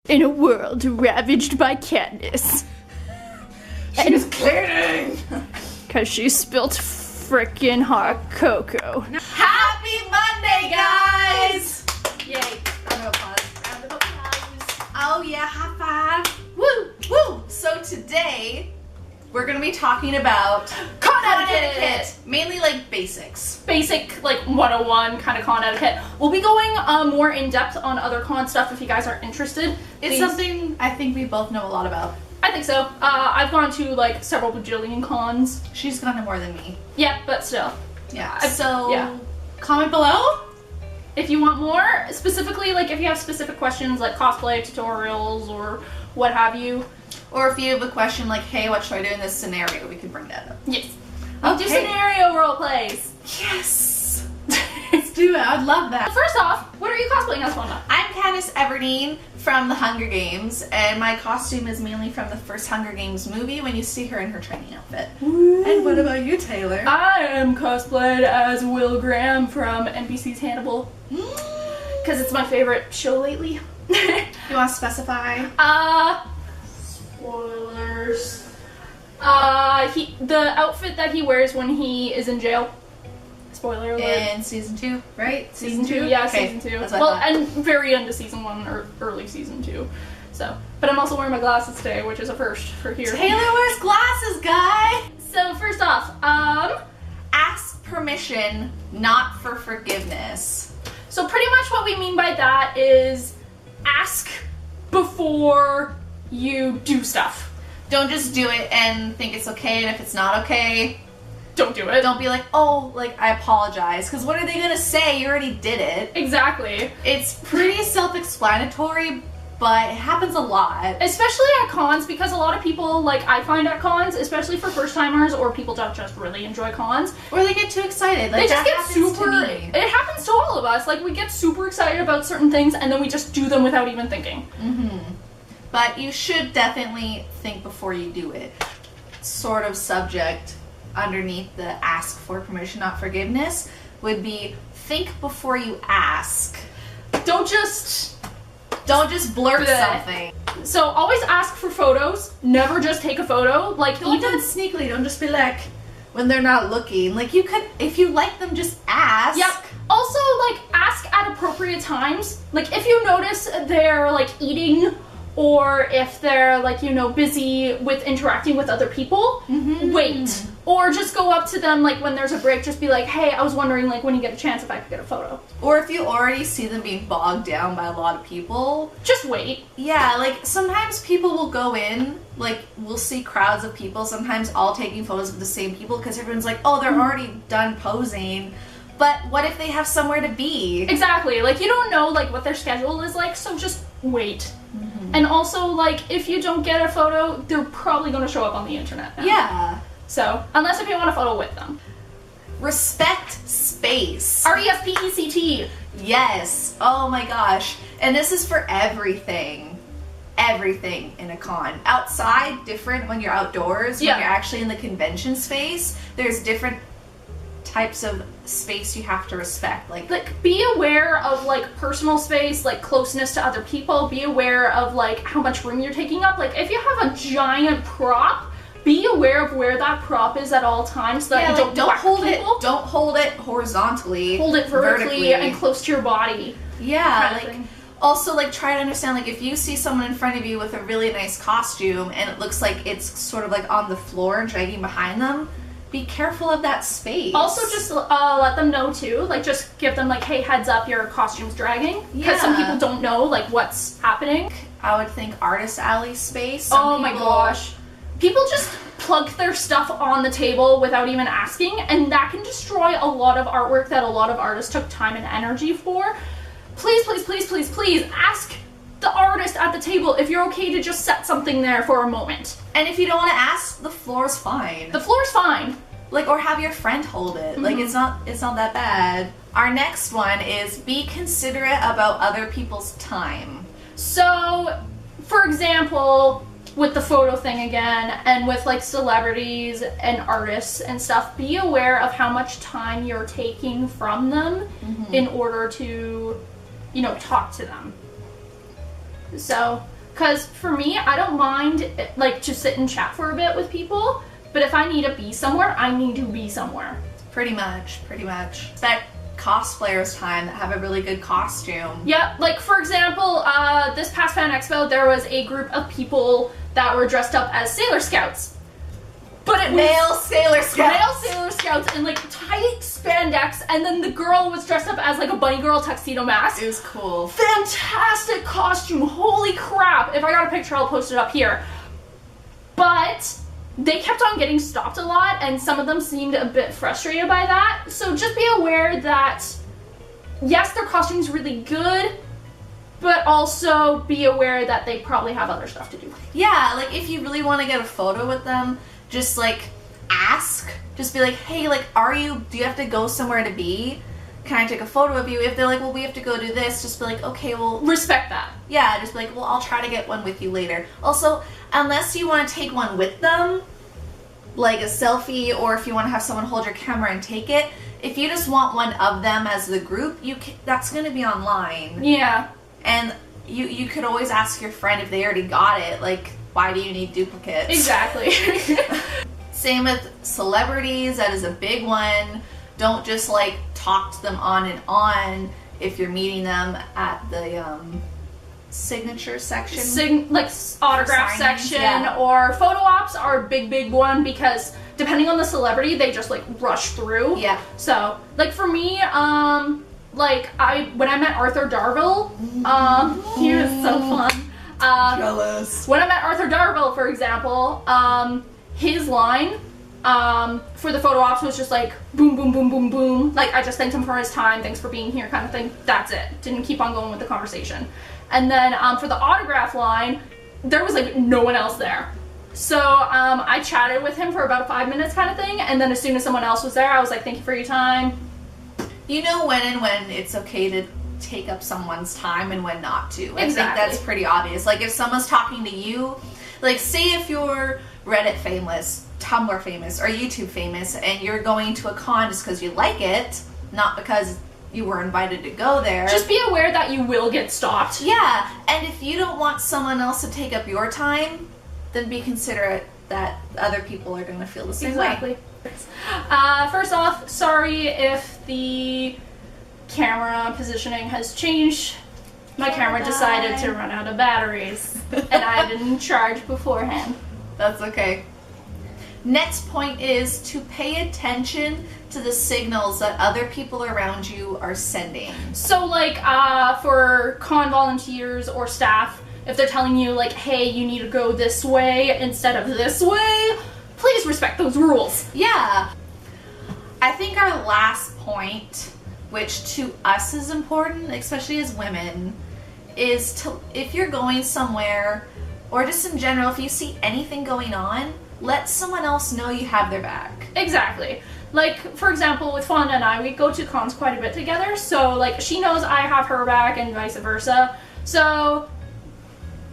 In a world ravaged by Katniss. She's cleaning! Cause she spilt frickin' hot cocoa. Happy Monday, guys! Yay. Round of applause. Round of applause. Oh yeah, high five. Woo! Woo! So today, we're gonna be talking about con etiquette. Mainly like basics. Basic, like 101 kind of con etiquette. We'll be going more in depth on other con stuff if you guys are interested. It's something I think we both know a lot about. I think so. I've gone to like several bajillion cons. She's gone to more than me. Yeah, but still. Yeah. Yeah. Comment below if you want more. Specifically, like if you have specific questions like cosplay tutorials or what have you. Or if you have a question like, hey, what should I do in this scenario? We can bring that up. Yes. Okay. Do scenario role plays. Yes. Let's do it. I'd love that. First off, what are you cosplaying as, Fonda? I'm Katniss Everdeen from the Hunger Games, and my costume is mainly from the first Hunger Games movie when you see her in her training outfit. Ooh. And what about you, Taylor? I am cosplayed as Will Graham from NBC's Hannibal. Because it's my favorite show lately. You want to specify? Spoilers. The outfit that he wears when he is in jail. Spoiler alert. In season 2, right? Season 2, yeah, okay. season 2. That's what Well, I thought. and very into season 1 or early season 2. So, but I'm also wearing my glasses today, which is a first for here. Taylor wears glasses, guy! So first off, ask permission, not for forgiveness. so pretty much what we mean by that is ask before you do stuff. Don't just do it and think it's okay, and if it's not okay, Don't do it. don't be like, oh, like, I apologize. Because what are they gonna say? You already did it. Exactly. It's pretty self-explanatory, but it happens a lot. Especially at cons, because a lot of people, like I find at cons, especially for first timers or people that just really enjoy cons, Or they get too excited. Like, they just that get happens super. to me. It happens to all of us. Like we get super excited about certain things and then we just do them without even thinking. But you should definitely think before you do it. Sort of subject underneath the ask for permission, not forgiveness, would be think before you ask. Don't just blurt Bleh. something. So always ask for photos. Never just take a photo. Like Don't do even it sneakily. Don't just be like, when they're not looking. Like, you could, if you like them, just ask. Yep. Also, like, ask at appropriate times. Like, if you notice they're, like, eating, or if they're, like, you know, busy with interacting with other people, wait. Or just go up to them, like, when there's a break, just be like, hey, I was wondering, like, when you get a chance if I could get a photo. Or if you already see them being bogged down by a lot of people. Just wait. Yeah, like, sometimes people will go in, like, we'll see crowds of people, sometimes all taking photos with the same people, because everyone's like, oh, they're already done posing. But what if they have somewhere to be? Exactly. Like, you don't know, like, what their schedule is like, so just wait. And also, like, if you don't get a photo, they're probably going to show up on the internet now. Yeah. So, unless if you want a photo with them. Respect space. RESPECT. Yes. Oh my gosh. And this is for everything. Everything in a con. Outside, different when you're outdoors. Yeah. When you're actually in the convention space, there's different types of space you have to respect. Like, be aware of, like, personal space, like, closeness to other people. Be aware of, like, how much room you're taking up. Like, if you have a giant prop, be aware of where that prop is at all times so that yeah, you like, don't whack hold people. it. Don't hold it horizontally. Hold it vertically and close to your body. Yeah, kind of like thing. also like try to understand, like, if you see someone in front of you with a really nice costume and it looks like it's sort of like on the floor and dragging behind them, be careful of that space. Also, just let them know too. Like, just give them like, hey, heads up, your costume's dragging. Because some people don't know like what's happening. I would think artist alley space. Oh my gosh. People just plug their stuff on the table without even asking, and that can destroy a lot of artwork that a lot of artists took time and energy for. Please, please, please, please, please ask the artist at the table if you're okay to just set something there for a moment. And if you don't want to ask, the floor's fine. The floor's fine. Like, or have your friend hold it. Like, it's not that bad. Our next one is be considerate about other people's time. So, for example, with the photo thing again, and with like celebrities and artists and stuff, be aware of how much time you're taking from them in order to, you know, talk to them. So, Because for me, I don't mind like to sit and chat for a bit with people, but if I need to be somewhere, I need to be somewhere. Pretty much. That cosplayers time that have a really good costume. Yeah, like for example, this past Fan Expo, there was a group of people that were dressed up as Sailor Scouts. But it was Male Sailor Scouts in like tight spandex, and then the girl was dressed up as like a bunny girl tuxedo mask. It was cool. Fantastic costume, holy crap. If I got a picture, I'll post it up here. But they kept on getting stopped a lot, and some of them seemed a bit frustrated by that. So just be aware that, yes, their costume's really good, but also be aware that they probably have other stuff to do. Yeah, like if you really want to get a photo with them, just like ask. Just be like, hey, like, do you have to go somewhere to be? Can I take a photo of you? If they're like, well, we have to go do this, just be like, okay, well... Respect that. Yeah, just be like, well, I'll try to get one with you later. Also, unless you want to take one with them, like a selfie, or if you want to have someone hold your camera and take it, if you just want one of them as the group, that's going to be online. Yeah. And you could always ask your friend if they already got it, like, why do you need duplicates? Exactly. Same with celebrities, that is a big one. Don't just like talk to them on and on if you're meeting them at the signature section. Like autograph section, yeah. Or photo ops are a big one, because depending on the celebrity, they just like rush through. Yeah. So like for me, like when I met Arthur Darvill, he was so fun. Jealous. When I met Arthur Darvill, for example, his line for the photo ops was just like boom, boom, boom, boom, boom. Like I just thanked him for his time, thanks for being here, kind of thing. That's it. Didn't keep on going with the conversation. And then for the autograph line, there was like no one else there. So I chatted with him for about 5 minutes, kind of thing. And then as soon as someone else was there, I was like, thank you for your time. You know when and when it's okay to take up someone's time and when not to. I think that's pretty obvious. Like if someone's talking to you, like say if you're Reddit famous, Tumblr famous, or YouTube famous, and you're going to a con just because you like it, not because you were invited to go there. Just be aware that you will get stopped. Yeah, and if you don't want someone else to take up your time, then be considerate that other people are going to feel the same way. First off, sorry if the camera positioning has changed. My camera decided to run out of batteries, and I didn't charge beforehand. That's okay. Next point is to pay attention to the signals that other people around you are sending. So like for con volunteers or staff, if they're telling you like, hey, you need to go this way instead of this way, please respect those rules. Yeah. I think our last point, which to us is important, especially as women, is to, if you're going somewhere, or just in general, if you see anything going on, let someone else know you have their back. Exactly. Like, for example, with Fonda and I, we go to cons quite a bit together, so, like, she knows I have her back and vice versa. So,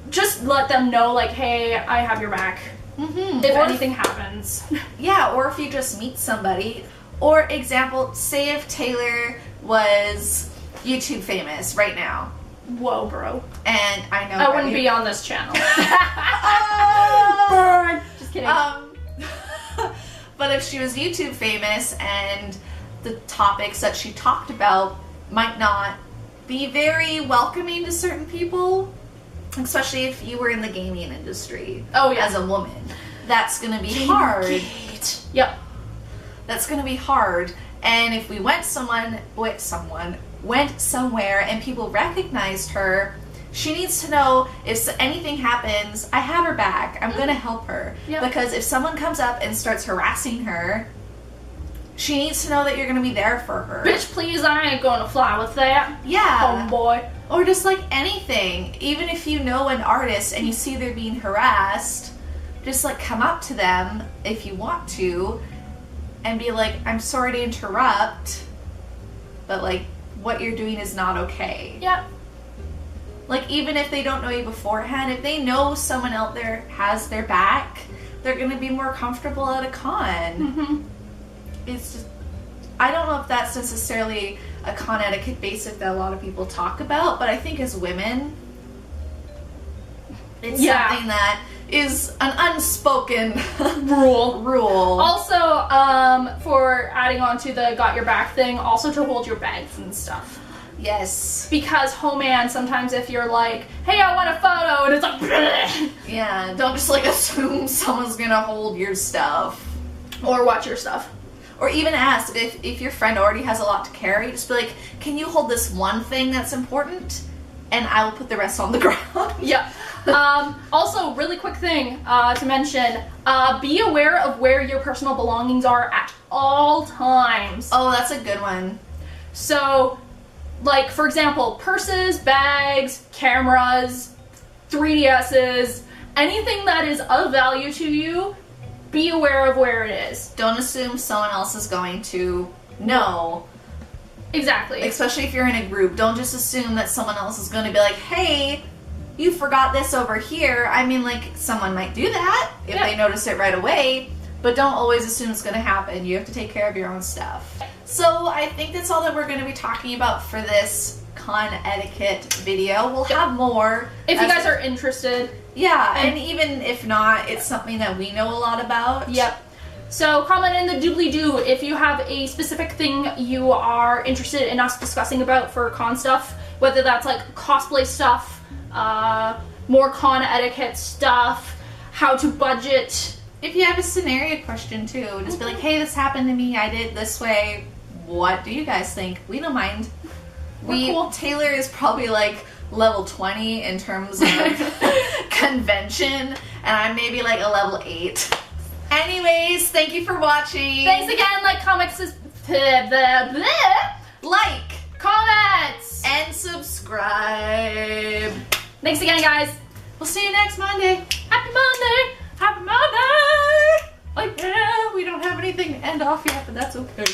just let them know, like, hey, I have your back. If anything happens. Yeah, or if you just meet somebody. Or, example, say if Taylor was YouTube famous right now. Whoa, bro. And I know I wouldn't be on this channel. Burn! Just kidding. But if she was YouTube famous and the topics that she talked about might not be very welcoming to certain people, especially if you were in the gaming industry as a woman, that's going to be hard. Yep. That's going to be hard. And if we went somewhere and people recognized her, she needs to know if anything happens, I have her back. I'm going to help her. Yep. Because if someone comes up and starts harassing her, she needs to know that you're going to be there for her. Bitch, please, I ain't going to fly with that. Yeah. Homeboy. Or just like anything. Even if you know an artist and you see they're being harassed, just like come up to them if you want to and be like, I'm sorry to interrupt, but like what you're doing is not okay. Yep. Like, even if they don't know you beforehand, if they know someone out there has their back, they're going to be more comfortable at a con. It's just, I don't know if that's necessarily a con etiquette basic that a lot of people talk about, but I think as women, It's something that is an unspoken rule. Also, for adding on to the got your back thing, also to hold your bags and stuff. Yes. Because, oh man, sometimes if you're like, hey, I want a photo, and it's like, bleh. Yeah, don't just like assume someone's gonna hold your stuff. Or watch your stuff. Or even ask if your friend already has a lot to carry, just be like, can you hold this one thing that's important? And I will put the rest on the ground. Yeah. Also, really quick thing to mention, be aware of where your personal belongings are at all times. Oh, that's a good one. So, like, for example, purses, bags, cameras, 3DSs, anything that is of value to you, be aware of where it is. Don't assume someone else is going to know. Exactly. Especially if you're in a group. Don't just assume that someone else is going to be like, hey, you forgot this over here. I mean, like, someone might do that if they notice it right away, but don't always assume it's going to happen. You have to take care of your own stuff. So I think that's all that we're going to be talking about for this con etiquette video. We'll have more. If you guys are interested. Yeah, and even if not, it's something that we know a lot about. Yep. So comment in the doobly-doo if you have a specific thing you are interested in us discussing about for con stuff, whether that's like cosplay stuff, more con etiquette stuff, how to budget. If you have a scenario question too, just be like, hey, this happened to me, I did it this way. What do you guys think? We don't mind. Cool. Taylor is probably like level 20 in terms of convention, and I'm maybe like a level 8. Anyways, thank you for watching. Thanks again. Like, comments, like, comments, and subscribe. Thanks again, guys. We'll see you next Monday. Happy Monday. Happy Monday. Like, yeah, we don't have anything to end off yet, but that's okay.